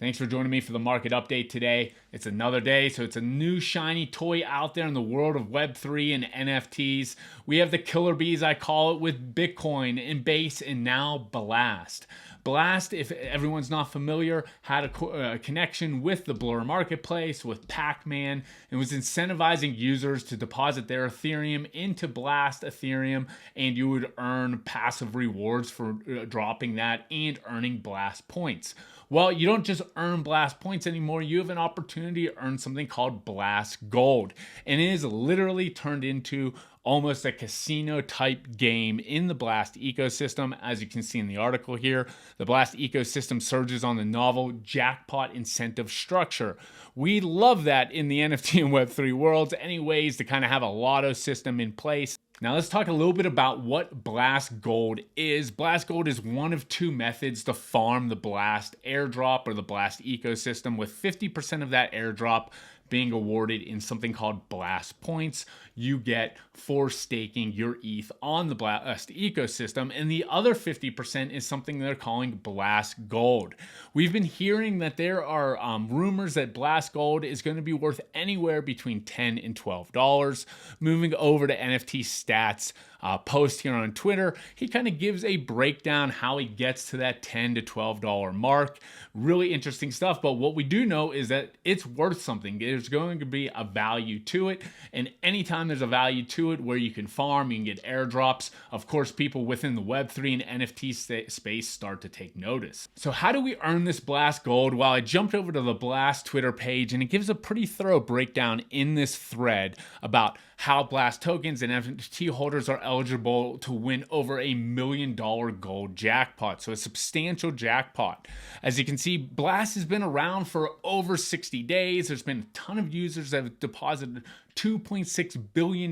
Thanks for joining me for the market update today. It's another day, so it's a new shiny toy out there in the world of Web3 and NFTs. We have the killer bees, I call it, with Bitcoin and Base and now Blast. Blast, if everyone's not familiar, had a connection with the Blur marketplace, with Pac-Man, and was incentivizing users to deposit their Ethereum into Blast Ethereum, and you would earn passive rewards for dropping that and earning Blast points. Well, you don't just earn Blast points anymore. You have an opportunity to earn something called Blast Gold. And it is literally turned into almost a casino type game in the Blast ecosystem. As you can see in the article here, the Blast ecosystem surges on the novel jackpot incentive structure. We love that in the NFT and Web3 worlds. Any ways to kind of have a lotto system in place. Now let's talk a little bit about what Blast Gold is. Blast Gold is one of two methods to farm the Blast airdrop or the Blast ecosystem, with 50% of that airdrop being awarded in something called Blast Points you get for staking your ETH on the Blast ecosystem, and the other 50% is something they're calling Blast Gold. We've been hearing that there are rumors that Blast Gold is going to be worth anywhere between $10 and $12. Moving over to NFT Stats post here on Twitter, he kind of gives a breakdown how he gets to that $10 to $12 mark. Really interesting stuff, but what we do know is that it's worth something. There's going to be a value to it, and anytime there's a value to it where you can farm, you can get airdrops, of course people within the Web3 and NFT space start to take notice. So how do we earn this Blast Gold? Well, I jumped over to the Blast Twitter page, and it gives a pretty thorough breakdown in this thread about how Blast tokens and NFT holders are eligible to win over $1 million gold jackpot. So a substantial jackpot. As you can see, Blast has been around for over 60 days. There's been a ton of users that have deposited $2.6 billion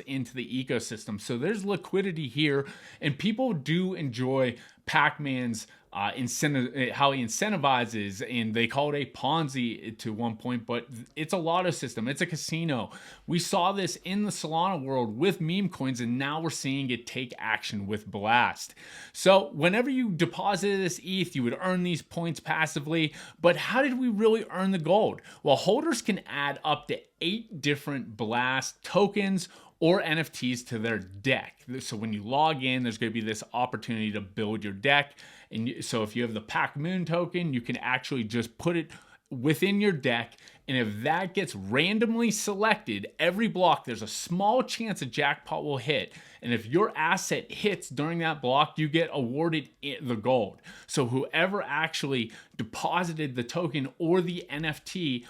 into the ecosystem. So there's liquidity here, and people do enjoy Pac-Man's how he incentivizes, and they call it a Ponzi to one point, but it's a lotto system. It's a casino. We saw this in the Solana world with meme coins, and now we're seeing it take action with Blast. So whenever you deposited this ETH, you would earn these points passively, but how did we really earn the gold? Well, holders can add up to 8 different Blast tokens or NFTs to their deck. So when you log in, there's going to be this opportunity to build your deck. And so if you have the Pac-Moon token, you can actually just put it within your deck. And if that gets randomly selected, every block, there's a small chance a jackpot will hit. And if your asset hits during that block, you get awarded the gold. So whoever actually deposited the token or the NFT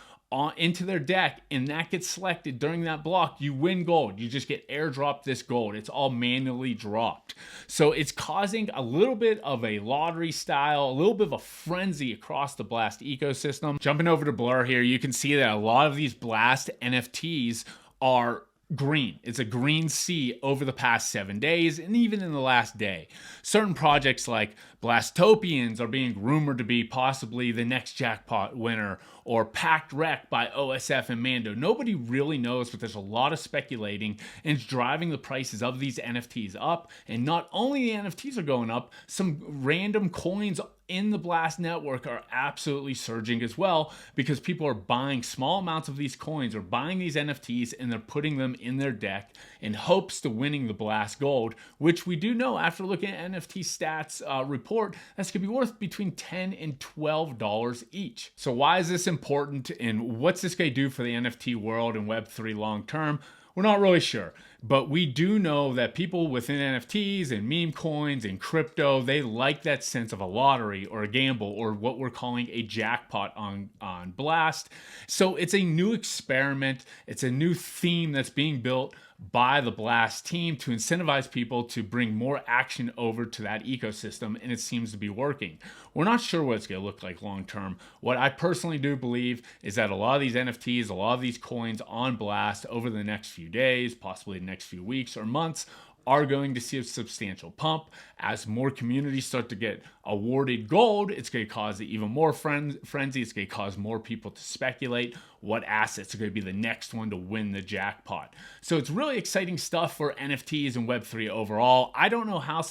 into their deck, and that gets selected during that block, you win gold. You just get airdropped this gold. It's all manually dropped. So it's causing a little bit of a lottery style, a little bit of a frenzy across the Blast ecosystem. Jumping over to Blur here, you can see that a lot of these Blast NFTs are green. It's a green sea over the past 7 days, and even in the last day. Certain projects like Blastopians are being rumored to be possibly the next jackpot winner, or Packed Wreck by OSF and Mando. Nobody really knows, but there's a lot of speculating, and it's driving the prices of these NFTs up. And not only the NFTs are going up, some random coins in the Blast network are absolutely surging as well, because people are buying small amounts of these coins or buying these NFTs, and they're putting them in their deck in hopes to winning the Blast Gold, which we do know after looking at NFT Stats report, that's going to be worth between $10 and $12 each. So why is this important, and what's this going to do for the NFT world and Web3 long term? We're not really sure, but we do know that people within NFTs and meme coins and crypto, they like that sense of a lottery or a gamble or what we're calling a jackpot on Blast. So it's a new experiment. It's a new theme that's being built by the Blast team to incentivize people to bring more action over to that ecosystem, and it seems to be working. We're not sure what it's going to look like long term. What I personally do believe is that a lot of these NFTs, a lot of these coins on Blast over the next few days, possibly the next few weeks or months, are going to see a substantial pump as more communities start to get awarded gold, it's going to cause even more frenzy. It's going to cause more people to speculate what assets are going to be the next one to win the jackpot. So it's really exciting stuff for NFTs and Web3 overall. I don't know how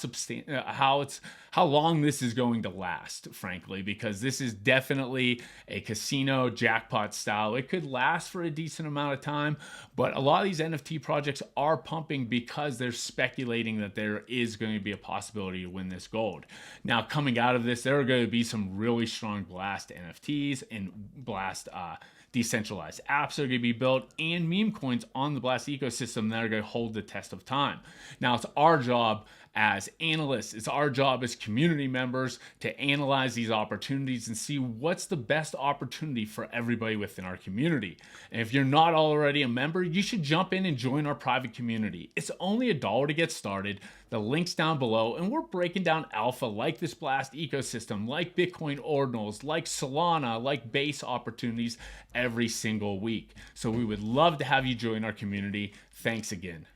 long this is going to last, frankly, because this is definitely a casino jackpot style. It could last for a decent amount of time, but a lot of these NFT projects are pumping because they're speculating that there is going to be a possibility to win this gold. Now, coming out of this, there are going to be some really strong Blast NFTs and Blast decentralized apps that are going to be built and meme coins on the Blast ecosystem that are going to hold the test of time. Now, it's our job as analysts, it's our job as community members to analyze these opportunities and see what's the best opportunity for everybody within our community. And if you're not already a member, you should jump in and join our private community. It's only $1 to get started. The link's down below, and we're breaking down alpha like this Blast ecosystem, like Bitcoin ordinals, like Solana, like base opportunities every single week. So we would love to have you join our community. Thanks again.